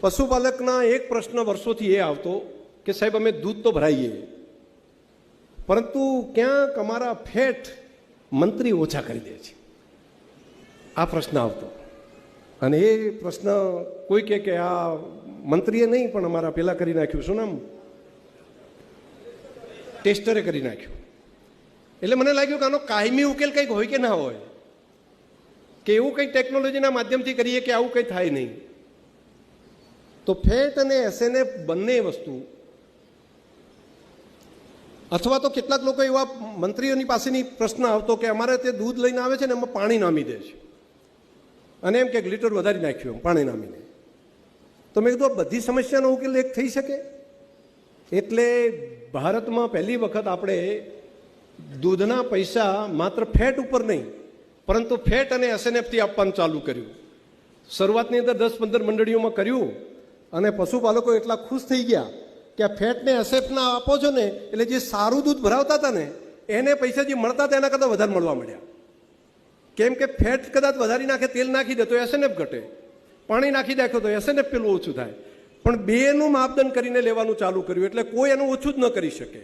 પશુપાલકના એક પ્રશ્ન વર્ષોથી એ આવતો કે સાહેબ અમે દૂધ તો ભરાઈએ, પરંતુ ક્યાંક અમારા ફેટ મંત્રી ઓછા કરી દે છે, આ પ્રશ્ન આવતો. અને એ પ્રશ્ન કોઈ કે આ મંત્રીએ નહીં પણ અમારા પેલા કરી નાખ્યું, શું નામ, ટેસ્ટરે કરી નાખ્યું. એટલે મને લાગ્યું કે આનો કાયમી ઉકેલ કંઈક હોય કે ના હોય, કે એવું કંઈક ટેકનોલોજીના માધ્યમથી કરીએ કે આવું કંઈ થાય નહીં. તો ફેટ અને એસએનએફ બંને વસ્તુ, અથવા તો કેટલાક લોકો એવા મંત્રીઓની પાસેની પ્રશ્ન આવતો કે અમારે તે દૂધ લઈને આવે છે ને એમાં પાણી નામી દે છે અને એમ કે લીટર વધારી નાખ્યું પાણી નામીને. તો મેં કીધું આ બધી સમસ્યાનો ઉકેલ એક થઈ શકે. એટલે ભારતમાં પહેલી વખત આપણે દૂધના પૈસા માત્ર ફેટ ઉપર નહીં પરંતુ ફેટ અને એસએનએફથી આપવાનું ચાલુ કર્યું. શરૂઆતની અંદર 10-15 મંડળીઓમાં કર્યું અને પશુપાલકો એટલા ખુશ થઈ ગયા કે આ ફેટને એસએફના આપો છો ને એટલે જે સારું દૂધ ભરાવતા હતા ને એને પૈસા જે મળતા હતા એના કરતાં વધારે મળવા મળ્યા. કેમ કે ફેટ કદાચ વધારી નાખે, તેલ નાખી દે તો એસએનએફ ઘટે, પાણી નાખી નાખો તો એસએનએફ પેલું ઓછું થાય, પણ બેનું માપદંડ કરીને લેવાનું ચાલુ કર્યું એટલે કોઈ એનું ઓછું જ ન કરી શકે.